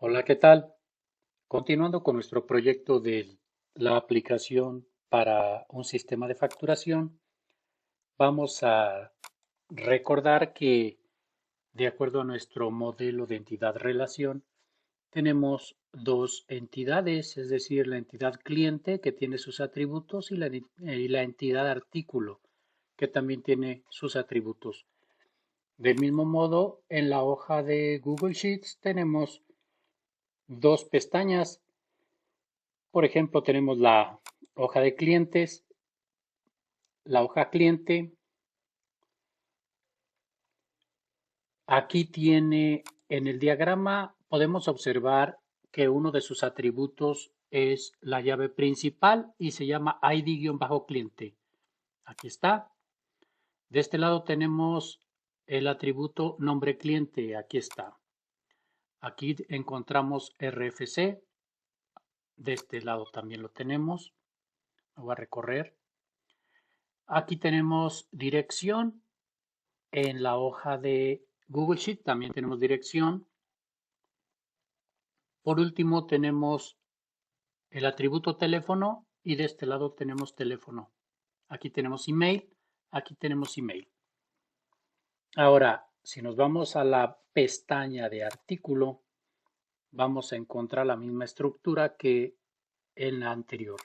Hola, ¿qué tal? Continuando con nuestro proyecto de la aplicación para un sistema de facturación, vamos a recordar que de acuerdo a nuestro modelo de entidad-relación, tenemos dos entidades, es decir, la entidad cliente que tiene sus atributos y la entidad artículo que también tiene sus atributos. Del mismo modo, en la hoja de Google Sheets tenemos dos pestañas. Por ejemplo, tenemos la hoja de clientes, la hoja cliente. Aquí tiene en el diagrama, podemos observar que uno de sus atributos es la llave principal y se llama ID-cliente. Aquí está. De este lado tenemos el atributo nombre cliente. Aquí está. Aquí encontramos RFC. De este lado también lo tenemos. Lo voy a recorrer. Aquí tenemos dirección. En la hoja de Google Sheet también tenemos dirección. Por último tenemos el atributo teléfono y de este lado tenemos teléfono. Aquí tenemos email, aquí tenemos email. Ahora, si nos vamos a la pestaña de artículo, vamos a encontrar la misma estructura que en la anterior.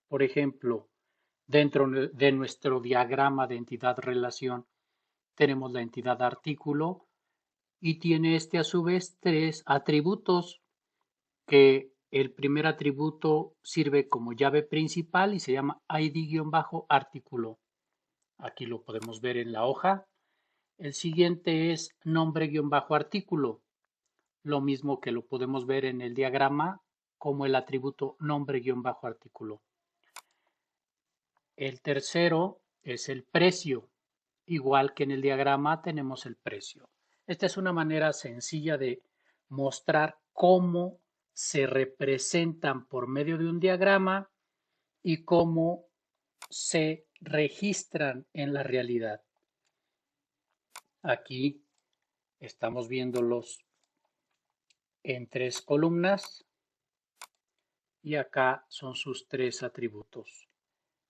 Por ejemplo, dentro de nuestro diagrama de entidad-relación tenemos la entidad artículo y tiene a su vez tres atributos, que el primer atributo sirve como llave principal y se llama ID-artículo. Aquí lo podemos ver en la hoja. El siguiente es nombre-artículo, lo mismo que lo podemos ver en el diagrama como el atributo nombre-artículo. El tercero es el precio. Igual que en el diagrama tenemos el precio. Esta es una manera sencilla de mostrar cómo se representan por medio de un diagrama y cómo se registran en la realidad. Aquí estamos viéndolos en tres columnas y acá son sus tres atributos.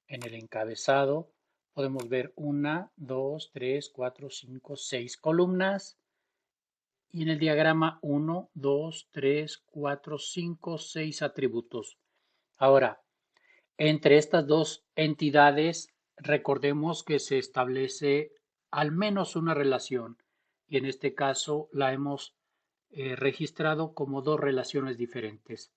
En el encabezado podemos ver 1, 2, 3, 4, 5, 6 columnas. Y en el diagrama 1, 2, 3, 4, 5, 6 atributos. Ahora, entre estas dos entidades, recordemos que se establece al menos una relación. Y en este caso la hemos registrado como dos relaciones diferentes.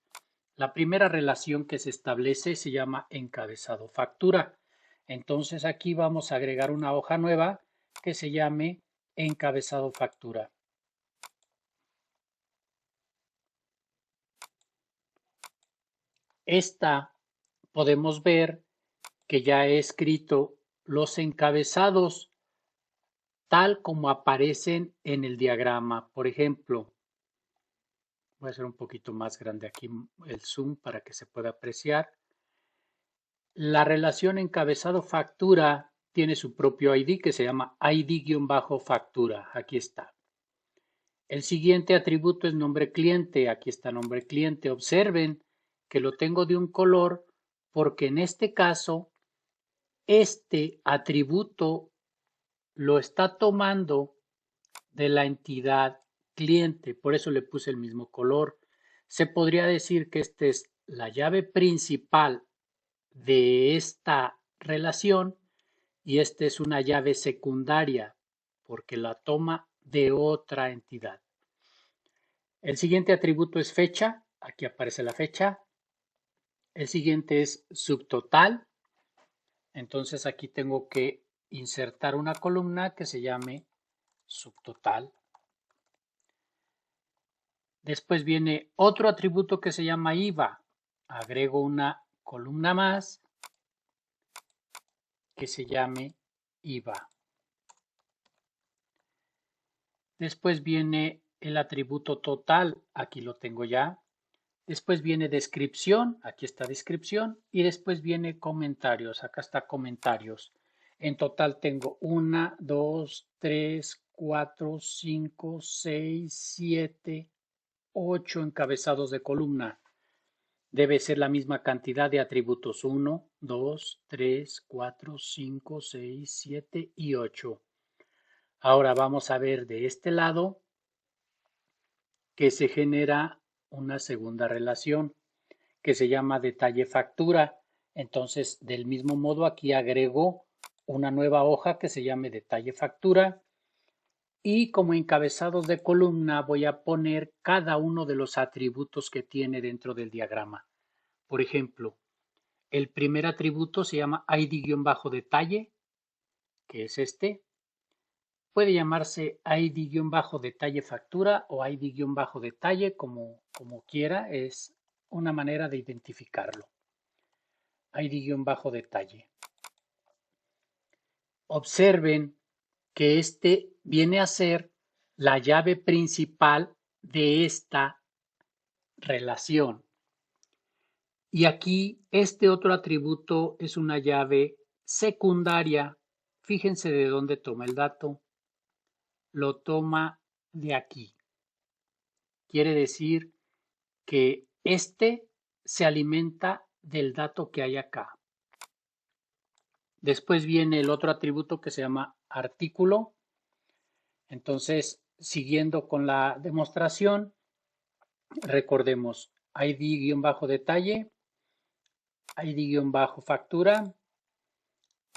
La primera relación que se establece se llama encabezado factura. Entonces aquí vamos a agregar una hoja nueva que se llame encabezado factura. Esta podemos ver que ya he escrito los encabezados tal como aparecen en el diagrama. Por ejemplo, voy a hacer un poquito más grande aquí el zoom para que se pueda apreciar. La relación encabezado-factura tiene su propio ID que se llama ID-factura. Aquí está. El siguiente atributo es nombre cliente. Aquí está nombre cliente. Observen que lo tengo de un color porque en este caso este atributo lo está tomando de la entidad cliente, por eso le puse el mismo color. Se podría decir que esta es la llave principal de esta relación y esta es una llave secundaria porque la toma de otra entidad. El siguiente atributo es fecha, aquí aparece la fecha. El siguiente es subtotal, entonces aquí tengo que insertar una columna que se llame subtotal. Después viene otro atributo que se llama IVA. Agrego una columna más que se llame IVA. Después viene el atributo total. Aquí lo tengo ya. Después viene descripción. Aquí está descripción. Y después viene comentarios. Acá está comentarios. En total tengo 1, 2, 3, 4, 5, 6, 7, 8 encabezados de columna. Debe ser la misma cantidad de atributos: 1, 2, 3, 4, 5, 6, 7 y 8. Ahora vamos a ver de este lado que se genera una segunda relación que se llama detalle-factura. Entonces, del mismo modo, aquí agrego una nueva hoja que se llame detalle-factura y como encabezados de columna voy a poner cada uno de los atributos que tiene dentro del diagrama. Por ejemplo, el primer atributo se llama id-detalle, que es este. Puede llamarse id-detalle factura o id-detalle, como quiera, es una manera de identificarlo. id-detalle. Observen que este viene a ser la llave principal de esta relación. Y aquí este otro atributo es una llave secundaria. Fíjense de dónde toma el dato. Lo toma de aquí. Quiere decir que este se alimenta del dato que hay acá. Después viene el otro atributo que se llama artículo. Entonces, siguiendo con la demostración, recordemos id-detalle, id-factura,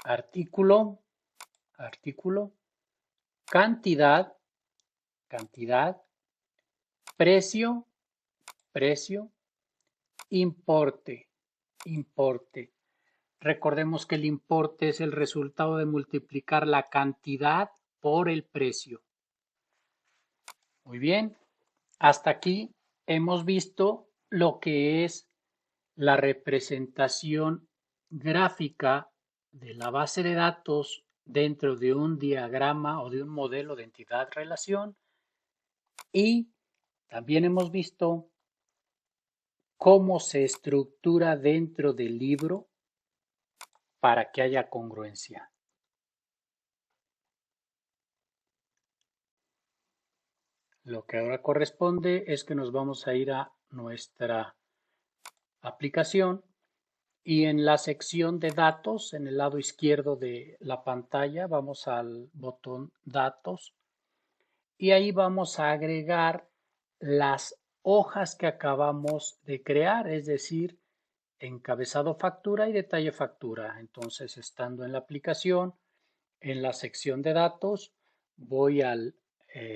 artículo, cantidad, precio, importe. Recordemos que el importe es el resultado de multiplicar la cantidad por el precio. Muy bien, hasta aquí hemos visto lo que es la representación gráfica de la base de datos dentro de un diagrama o de un modelo de entidad-relación, y también hemos visto cómo se estructura dentro del libro para que haya congruencia. Lo que ahora corresponde es que nos vamos a ir a nuestra aplicación y en la sección de datos, en el lado izquierdo de la pantalla, vamos al botón datos y ahí vamos a agregar las hojas que acabamos de crear, es decir, encabezado factura y detalle factura. Entonces, estando en la aplicación, en la sección de datos, voy al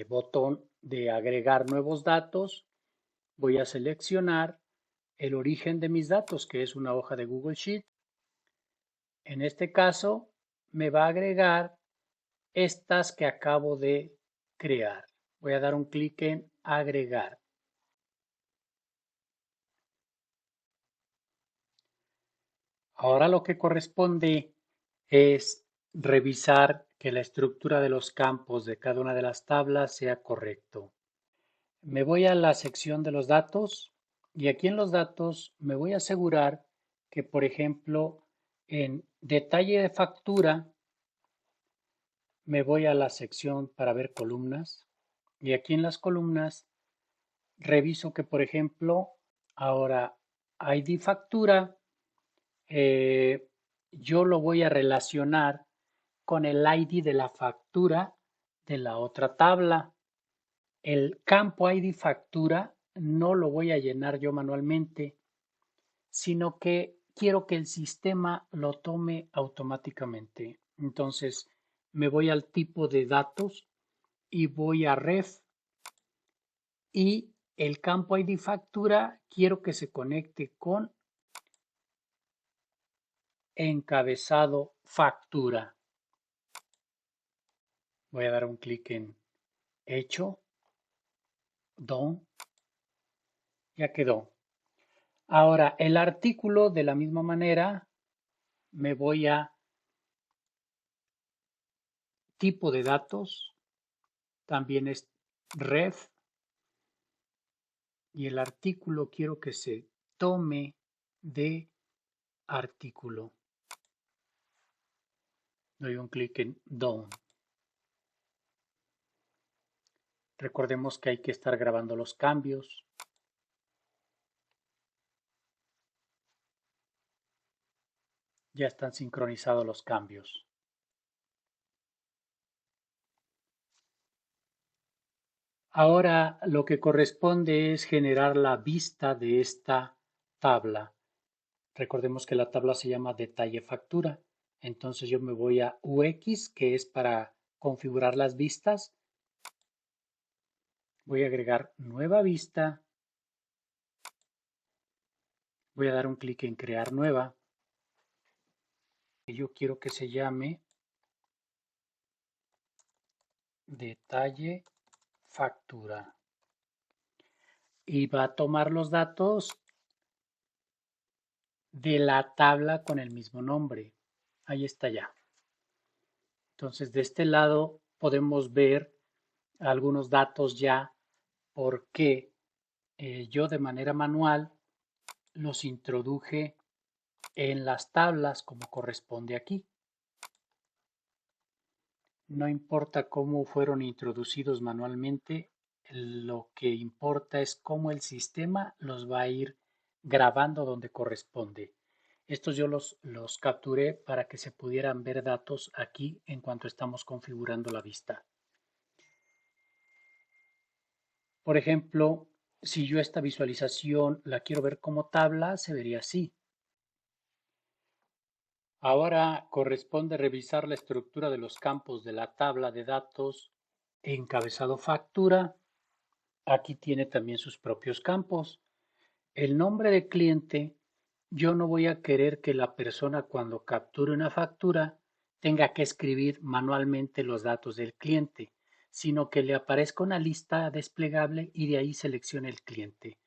botón de agregar nuevos datos, voy a seleccionar el origen de mis datos, que es una hoja de Google Sheet. En este caso, me va a agregar estas que acabo de crear. Voy a dar un clic en agregar. Ahora lo que corresponde es revisar que la estructura de los campos de cada una de las tablas sea correcto. Me voy a la sección de los datos y aquí en los datos me voy a asegurar que, por ejemplo, en detalle de factura me voy a la sección para ver columnas y aquí en las columnas reviso que, por ejemplo, ahora ID factura, yo lo voy a relacionar con el ID de la factura de la otra tabla. El campo ID factura no lo voy a llenar yo manualmente, sino que quiero que el sistema lo tome automáticamente. Entonces me voy al tipo de datos y voy a ref y el campo ID factura quiero que se conecte con encabezado factura. Voy a dar un clic en hecho, done, ya quedó. Ahora el artículo de la misma manera me voy a tipo de datos, también es ref y el artículo quiero que se tome de artículo. Doy un clic en done. Recordemos que hay que estar grabando los cambios. Ya están sincronizados los cambios. Ahora lo que corresponde es generar la vista de esta tabla. Recordemos que la tabla se llama detalle factura. Entonces yo me voy a UX, que es para configurar las vistas. Voy a agregar nueva vista. Voy a dar un clic en crear nueva. Yo quiero que se llame detalle factura. Y va a tomar los datos de la tabla con el mismo nombre. Ahí está ya. Entonces de este lado podemos ver algunos datos ya porque yo de manera manual los introduje en las tablas como corresponde aquí. No importa cómo fueron introducidos manualmente, lo que importa es cómo el sistema los va a ir grabando donde corresponde. Estos yo los capturé para que se pudieran ver datos aquí en cuanto estamos configurando la vista. Por ejemplo, si yo esta visualización la quiero ver como tabla, se vería así. Ahora corresponde revisar la estructura de los campos de la tabla de datos encabezado factura. Aquí tiene también sus propios campos. El nombre de cliente, yo no voy a querer que la persona cuando capture una factura tenga que escribir manualmente los datos del cliente, sino que le aparezca una lista desplegable y de ahí seleccione el cliente.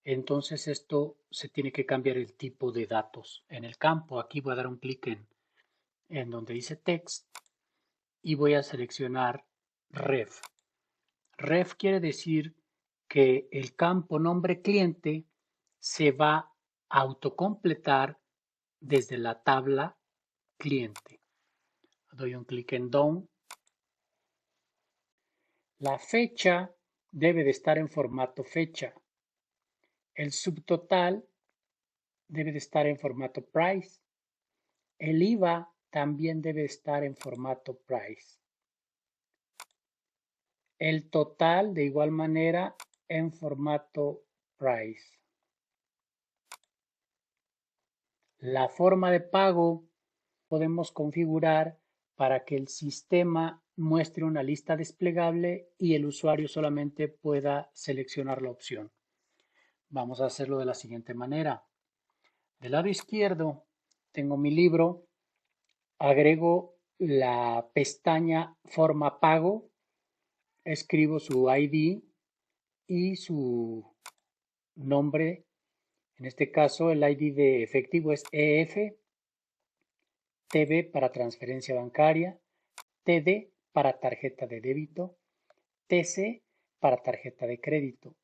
Entonces esto se tiene que cambiar el tipo de datos en el campo. Aquí voy a dar un clic en donde dice text y voy a seleccionar ref. Ref quiere decir que el campo nombre cliente se va a autocompletar desde la tabla cliente. Doy un clic en Done. La fecha debe de estar en formato fecha. El subtotal debe de estar en formato price. El IVA también debe estar en formato price. El total de igual manera en formato price. La forma de pago podemos configurar para que el sistema muestre una lista desplegable y el usuario solamente pueda seleccionar la opción. Vamos a hacerlo de la siguiente manera. Del lado izquierdo tengo mi libro, agrego la pestaña forma pago, escribo su ID y su nombre. En este caso el ID de efectivo es EF, TB para transferencia bancaria, TD para tarjeta de débito, TC para tarjeta de crédito.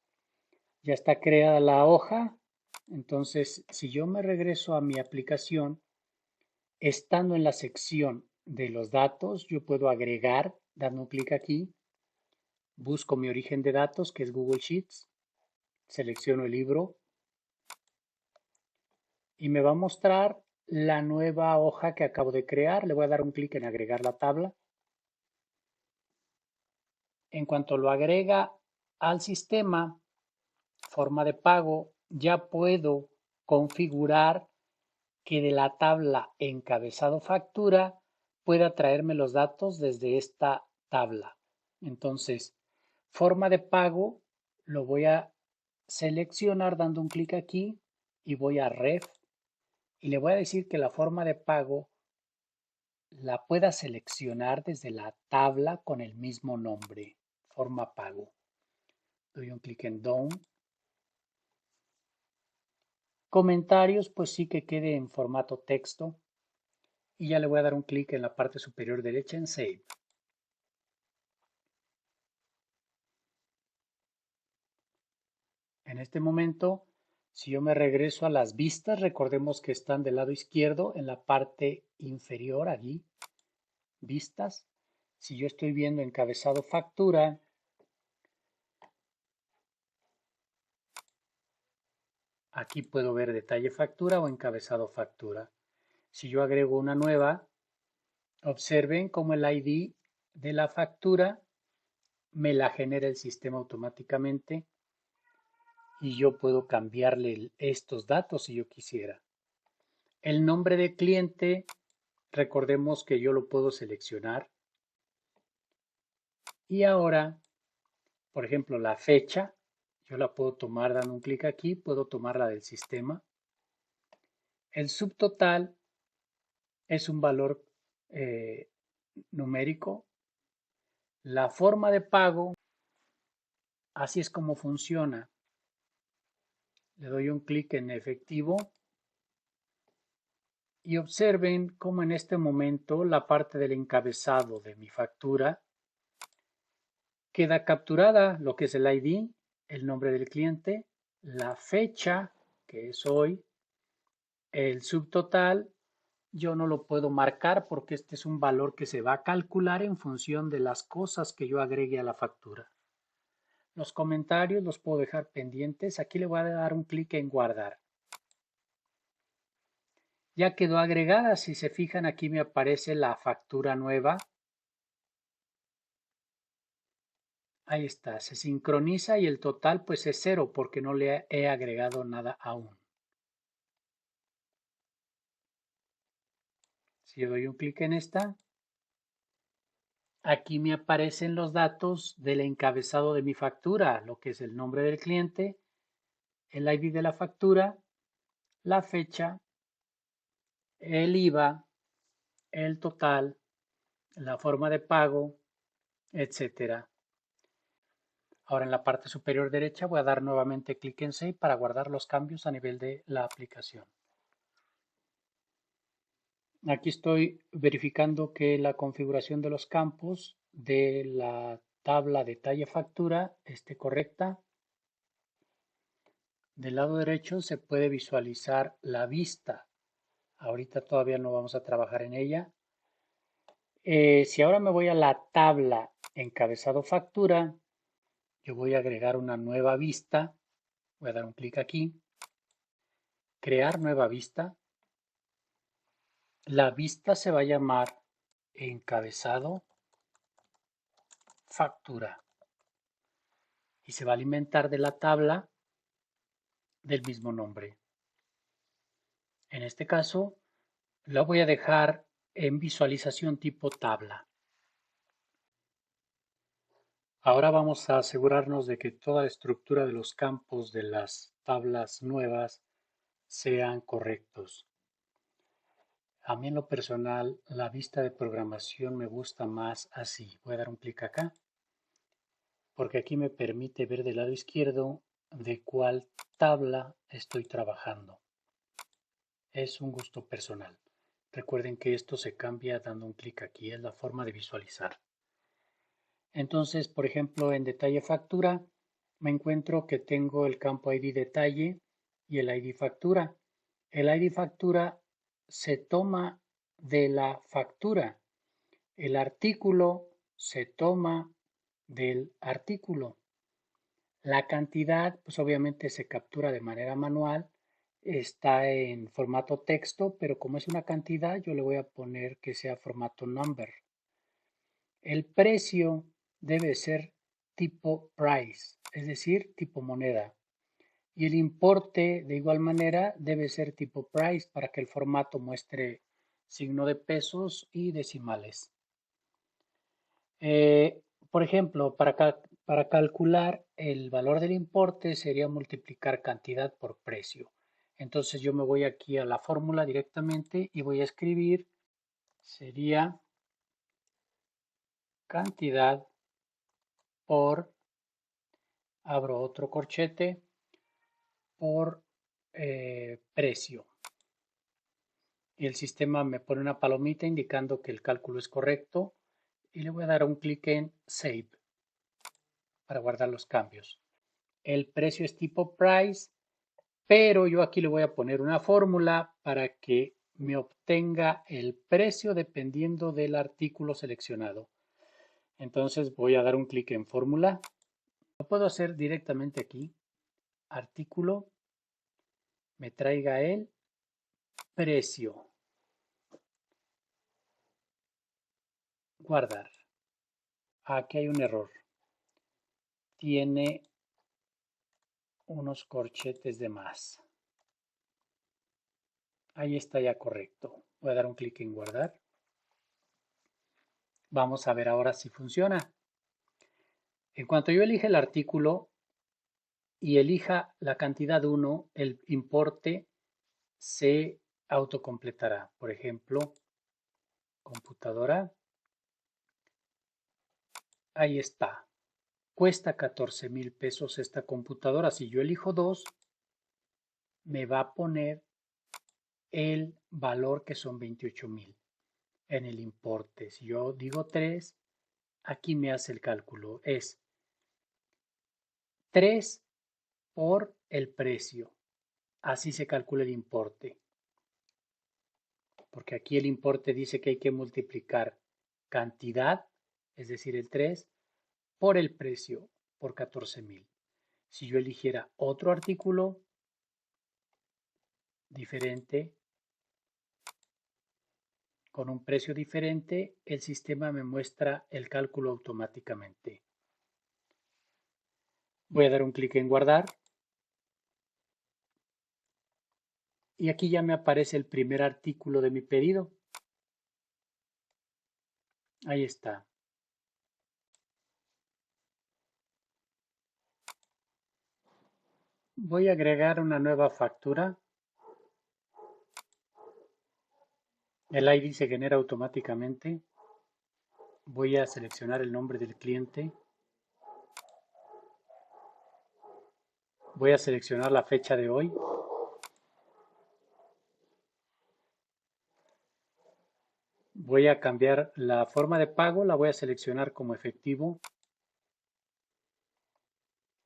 Ya está creada la hoja, entonces si yo me regreso a mi aplicación, estando en la sección de los datos, yo puedo agregar, dando un clic aquí, busco mi origen de datos que es Google Sheets, selecciono el libro y me va a mostrar la nueva hoja que acabo de crear. Le voy a dar un clic en agregar la tabla. En cuanto lo agrega al sistema, forma de pago, ya puedo configurar que de la tabla encabezado factura pueda traerme los datos desde esta tabla. Entonces, forma de pago, lo voy a seleccionar dando un clic aquí y voy a ref y le voy a decir que la forma de pago la pueda seleccionar desde la tabla con el mismo nombre, forma pago. Doy un clic en Done. Comentarios, pues sí que quede en formato texto. Y ya le voy a dar un clic en la parte superior derecha en Save. En este momento, si yo me regreso a las vistas, recordemos que están del lado izquierdo en la parte inferior, allí, vistas. Si yo estoy viendo encabezado factura, aquí puedo ver detalle factura o encabezado factura. Si yo agrego una nueva, observen cómo el ID de la factura me la genera el sistema automáticamente y yo puedo cambiarle estos datos si yo quisiera. El nombre de cliente, recordemos que yo lo puedo seleccionar. Y ahora, por ejemplo, la fecha, yo la puedo tomar dando un clic aquí, puedo tomarla del sistema. El subtotal es un valor numérico. La forma de pago, así es como funciona. Le doy un clic en efectivo y observen cómo en este momento la parte del encabezado de mi factura queda capturada, lo que es el ID, el nombre del cliente, la fecha, que es hoy, el subtotal. Yo no lo puedo marcar porque este es un valor que se va a calcular en función de las cosas que yo agregue a la factura. Los comentarios los puedo dejar pendientes. Aquí le voy a dar un clic en guardar. Ya quedó agregada. Si se fijan, aquí me aparece la factura nueva. Ahí está, se sincroniza y el total pues es 0 porque no le he agregado nada aún. Si yo doy un clic en esta, aquí me aparecen los datos del encabezado de mi factura, lo que es el nombre del cliente, el ID de la factura, la fecha, el IVA, el total, la forma de pago, etcétera. Ahora en la parte superior derecha voy a dar nuevamente clic en Save para guardar los cambios a nivel de la aplicación. Aquí estoy verificando que la configuración de los campos de la tabla detalle factura esté correcta. Del lado derecho se puede visualizar la vista. Ahorita todavía no vamos a trabajar en ella. Si ahora me voy a la tabla encabezado factura, yo voy a agregar una nueva vista. Voy a dar un clic aquí. Crear nueva vista. La vista se va a llamar encabezado factura y se va a alimentar de la tabla del mismo nombre. En este caso, la voy a dejar en visualización tipo tabla. Ahora vamos a asegurarnos de que toda la estructura de los campos de las tablas nuevas sean correctos. A mí en lo personal, la vista de programación me gusta más así. Voy a dar un clic acá, porque aquí me permite ver del lado izquierdo de cuál tabla estoy trabajando. Es un gusto personal. Recuerden que esto se cambia dando un clic aquí, es la forma de visualizar. Entonces, por ejemplo, en detalle factura, me encuentro que tengo el campo ID detalle y el ID factura. El ID factura se toma de la factura. El artículo se toma del artículo. La cantidad, pues obviamente se captura de manera manual, está en formato texto, pero como es una cantidad, yo le voy a poner que sea formato number. El precio debe ser tipo price, es decir, tipo moneda. Y el importe, de igual manera, debe ser tipo price para que el formato muestre signo de pesos y decimales. Por ejemplo, para calcular el valor del importe sería multiplicar cantidad por precio. Entonces yo me voy aquí a la fórmula directamente y voy a escribir, sería cantidad por, abro otro corchete, por precio. Y el sistema me pone una palomita indicando que el cálculo es correcto y le voy a dar un clic en Save para guardar los cambios. El precio es tipo price, pero yo aquí le voy a poner una fórmula para que me obtenga el precio dependiendo del artículo seleccionado. Entonces voy a dar un clic en fórmula. Lo puedo hacer directamente aquí. Artículo, me traiga el precio. Guardar. Aquí hay un error. Tiene unos corchetes de más. Ahí está ya correcto. Voy a dar un clic en guardar. Vamos a ver ahora si funciona. En cuanto yo elija el artículo y elija la cantidad 1, el importe se autocompletará. Por ejemplo, computadora. Ahí está. Cuesta 14,000 pesos esta computadora. Si yo elijo 2, me va a poner el valor que son 28,000 en el importe. Si yo digo 3, aquí me hace el cálculo. Es 3 por el precio. Así se calcula el importe. Porque aquí el importe dice que hay que multiplicar cantidad, es decir, el 3, por el precio, por 14,000. Si yo eligiera otro artículo diferente, con un precio diferente, el sistema me muestra el cálculo automáticamente. Voy a dar un clic en guardar. Y aquí ya me aparece el primer artículo de mi pedido. Ahí está. Voy a agregar una nueva factura. El ID se genera automáticamente. Voy a seleccionar el nombre del cliente. Voy a seleccionar la fecha de hoy. Voy a cambiar la forma de pago, la voy a seleccionar como efectivo.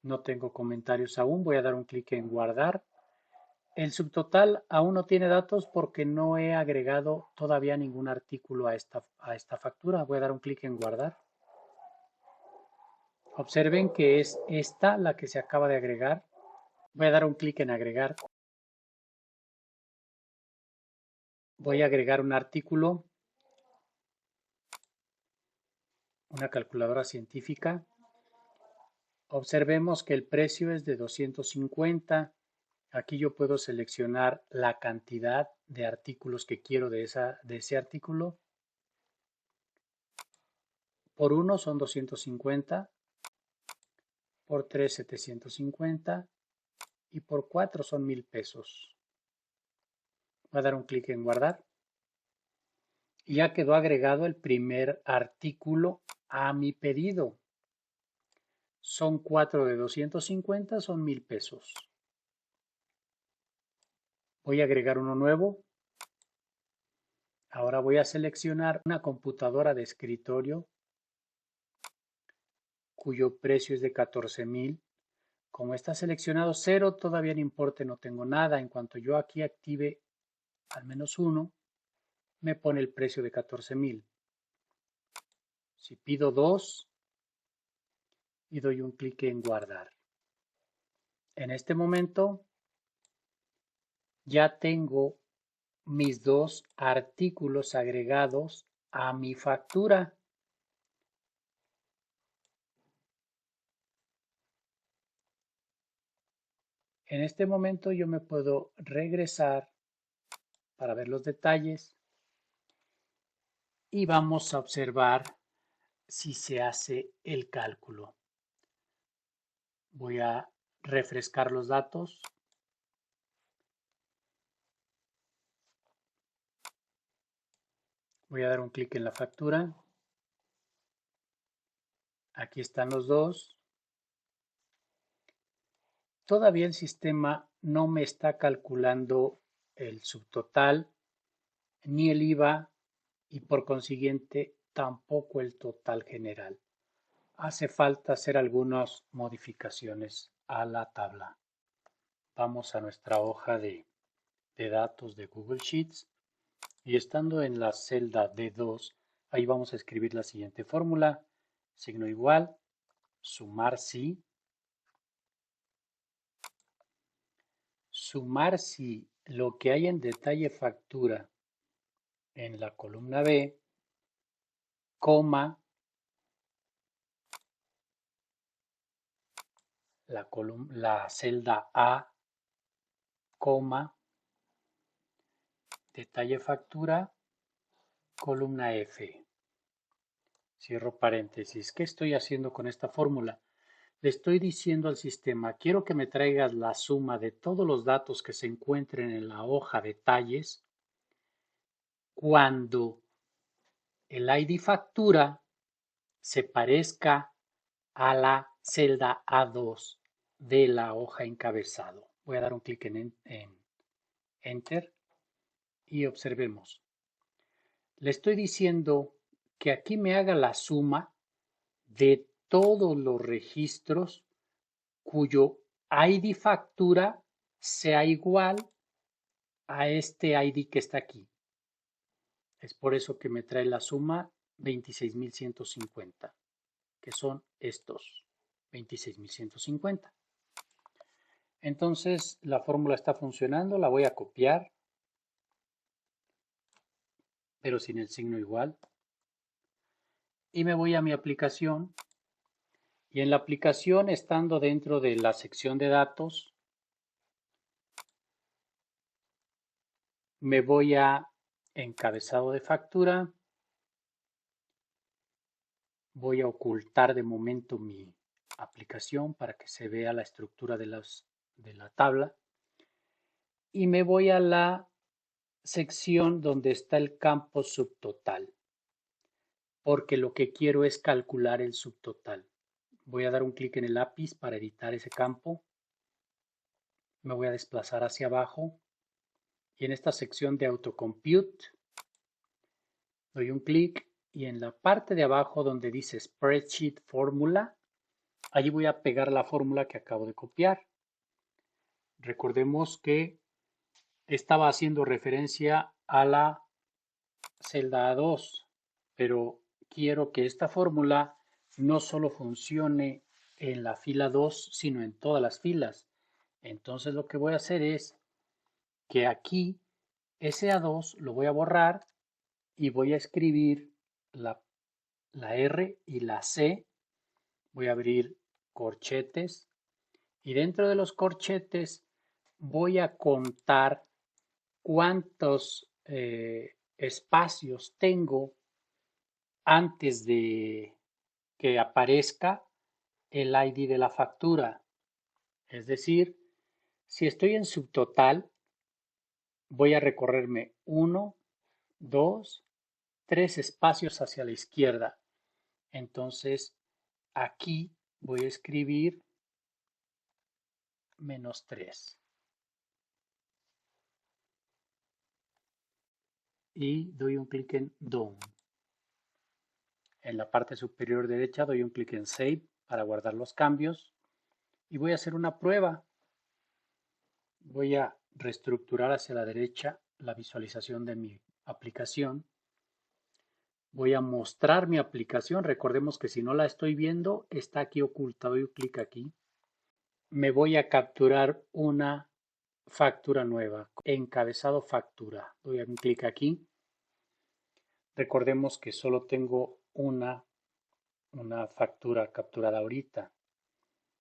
No tengo comentarios aún, voy a dar un clic en guardar. El subtotal aún no tiene datos porque no he agregado todavía ningún artículo a esta factura. Voy a dar un clic en guardar. Observen que es esta la que se acaba de agregar. Voy a dar un clic en agregar. Voy a agregar un artículo, una calculadora científica. Observemos que el precio es de 250. Aquí yo puedo seleccionar la cantidad de artículos que quiero de ese artículo. Por 1 son 250, por 3 750 y por 4 son 1000 pesos. Voy a dar un clic en guardar. Y ya quedó agregado el primer artículo a mi pedido. Son 4 de 250, son 1000 pesos. Voy a agregar uno nuevo. Ahora voy a seleccionar una computadora de escritorio cuyo precio es de 14,000. Como está seleccionado 0, todavía en importe no tengo nada. En cuanto yo aquí active al menos uno, me pone el precio de 14,000. Si pido 2 y doy un clic en guardar. En este momento ya tengo mis 2 artículos agregados a mi factura. En este momento yo me puedo regresar para ver los detalles y vamos a observar si se hace el cálculo. Voy a refrescar los datos. Voy a dar un clic en la factura. Aquí están los dos. Todavía el sistema no me está calculando el subtotal ni el IVA y por consiguiente tampoco el total general. Hace falta hacer algunas modificaciones a la tabla. Vamos a nuestra hoja de datos de Google Sheets y estando en la celda D2, ahí vamos a escribir la siguiente fórmula: signo igual, sumar si lo que hay en detalle factura en la columna B coma, la celda A, coma, detalle factura, columna F. Cierro paréntesis. ¿Qué estoy haciendo con esta fórmula? Le estoy diciendo al sistema, quiero que me traigas la suma de todos los datos que se encuentren en la hoja detalles cuando el ID factura se parezca a la celda A2 de la hoja encabezado. Voy a dar un clic en Enter y observemos. Le estoy diciendo que aquí me haga la suma de todos los registros cuyo ID factura sea igual a este ID que está aquí. Es por eso que me trae la suma 26.150, que son estos 26.150. Entonces la fórmula está funcionando, la voy a copiar, pero sin el signo igual. Y me voy a mi aplicación. Y en la aplicación, estando dentro de la sección de datos, me voy a encabezado de factura. Voy a ocultar de momento mi aplicación para que se vea la estructura de la tabla. Y me voy a la sección donde está el campo subtotal, porque lo que quiero es calcular el subtotal. Voy a dar un clic en el lápiz para editar ese campo. Me voy a desplazar hacia abajo y en esta sección de Autocompute doy un clic y en la parte de abajo donde dice Spreadsheet Fórmula, allí voy a pegar la fórmula que acabo de copiar. Recordemos que estaba haciendo referencia a la celda A2, pero quiero que esta fórmula no solo funcione en la fila 2, sino en todas las filas. Entonces lo que voy a hacer es que aquí ese A2 lo voy a borrar y voy a escribir la R y la C. Voy a abrir corchetes y dentro de los corchetes voy a contar cuántos espacios tengo antes de que aparezca el ID de la factura. Es decir, si estoy en subtotal, voy a recorrerme 1, 2, 3 espacios hacia la izquierda. Entonces, aquí voy a escribir -3. Y doy un clic en Done. En la parte superior derecha doy un clic en Save para guardar los cambios. Y voy a hacer una prueba. Voy a reestructurar hacia la derecha la visualización de mi aplicación. Voy a mostrar mi aplicación. Recordemos que si no la estoy viendo, está aquí oculta. Doy un clic aquí. Me voy a capturar una factura nueva. Encabezado factura. Doy un clic aquí. Recordemos que solo tengo una factura capturada ahorita,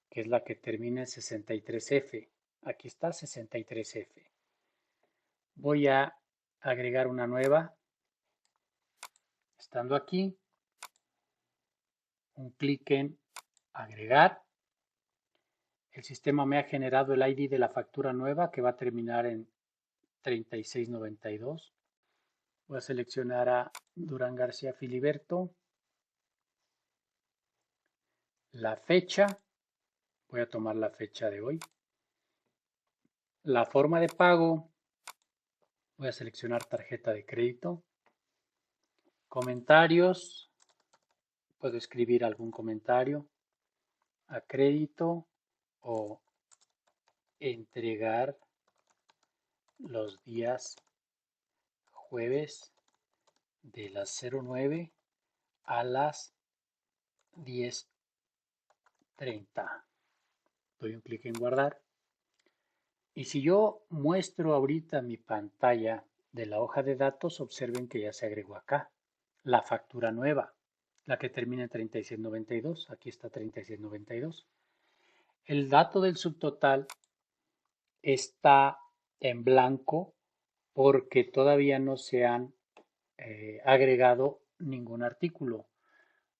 que es la que termina en 63F. Aquí está 63F. Voy a agregar una nueva. Estando aquí, un clic en agregar. El sistema me ha generado el ID de la factura nueva que va a terminar en 3692. Voy a seleccionar a Durán García Filiberto. La fecha, voy a tomar la fecha de hoy. La forma de pago, voy a seleccionar tarjeta de crédito. Comentarios, puedo escribir algún comentario. A crédito o entregar los días jueves de las 09 a las 10:30. Doy un clic en guardar. Y si yo muestro ahorita mi pantalla de la hoja de datos, observen que ya se agregó acá la factura nueva. la que termina en 3692, aquí está 3692. El dato del subtotal está en blanco porque todavía no se han agregado ningún artículo.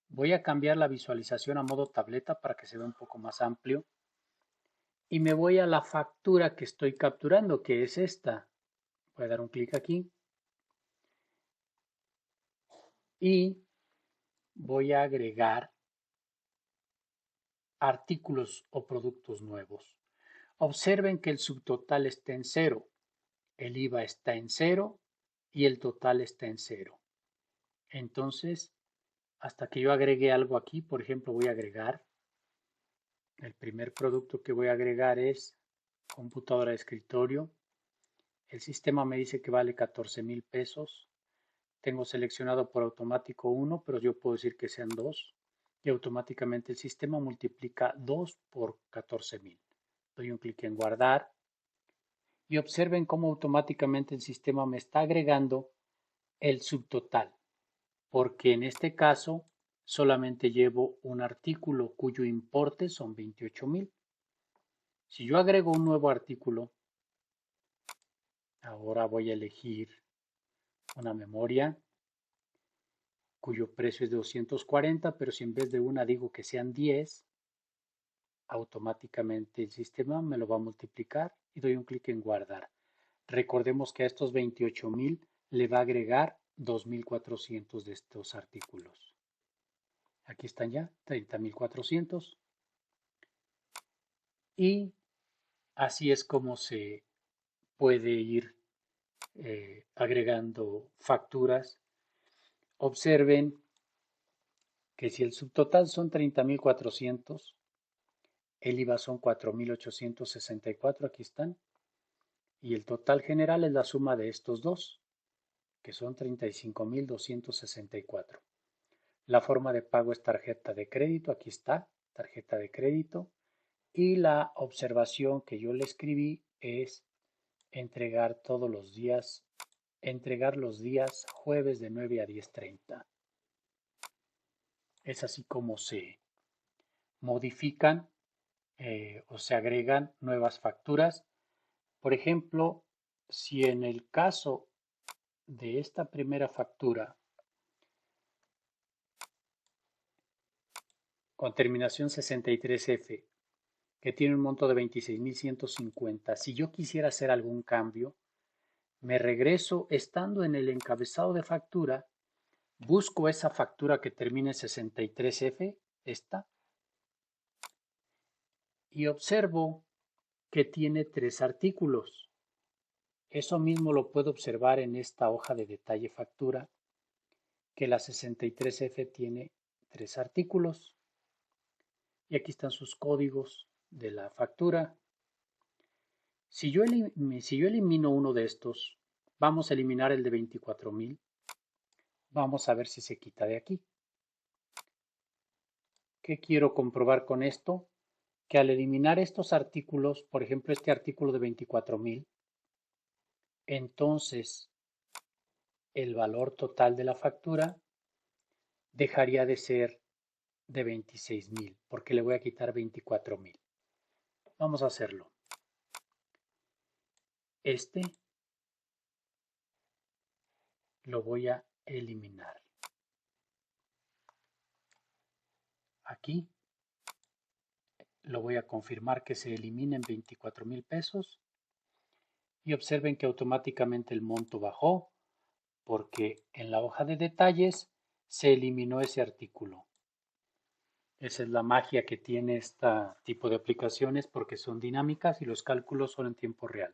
Voy a cambiar la visualización a modo tableta para que se vea un poco más amplio y me voy a la factura que estoy capturando, que es esta. Voy a dar un clic aquí y voy a agregar artículos o productos nuevos. Observen que el subtotal está en cero, el IVA está en cero y el total está en cero. Entonces, hasta que yo agregue algo aquí, por ejemplo, voy a agregar, el primer producto que voy a agregar es computadora de escritorio. El sistema me dice que vale 14,000 pesos. Tengo seleccionado por automático uno, pero yo puedo decir que sean dos. Y automáticamente el sistema multiplica 2 por 14,000. Doy un clic en guardar y observen cómo automáticamente el sistema me está agregando el subtotal, porque en este caso solamente llevo un artículo cuyo importe son 28,000. Si yo agrego un nuevo artículo, ahora voy a elegir una memoria cuyo precio es de 240, pero si en vez de una digo que sean 10, automáticamente el sistema me lo va a multiplicar y doy un clic en guardar. Recordemos que a estos 28,000 le va a agregar 2,400 de estos artículos. Aquí están ya, 30,400. Y así es como se puede ir agregando facturas. Observen que si el subtotal son 30,400, el IVA son 4,864, aquí están, y el total general es la suma de estos dos, que son 35,264. La forma de pago es tarjeta de crédito, aquí está, tarjeta de crédito, y la observación que yo le escribí es entregar todos los días, entregar los días jueves de 9 a 10:30. Es así como se modifican o se agregan nuevas facturas. Por ejemplo, si en el caso de esta primera factura con terminación 63F, que tiene un monto de 26,150, si yo quisiera hacer algún cambio, me regreso estando en el encabezado de factura, busco esa factura que termine en 63F, esta, y observo que tiene 3 artículos. Eso mismo lo puedo observar en esta hoja de detalle factura, que la 63F tiene 3 artículos. Y aquí están sus códigos de la factura. Si yo elimino uno de estos, vamos a eliminar el de 24,000. Vamos a ver si se quita de aquí. ¿Qué quiero comprobar con esto? Que al eliminar estos artículos, por ejemplo este artículo de 24,000, entonces el valor total de la factura dejaría de ser de 26,000, porque le voy a quitar 24,000. Vamos a hacerlo. Este lo voy a eliminar. Aquí lo voy a confirmar que se eliminen 24,000 pesos y observen que automáticamente el monto bajó porque en la hoja de detalles se eliminó ese artículo. Esa es la magia que tiene este tipo de aplicaciones porque son dinámicas y los cálculos son en tiempo real.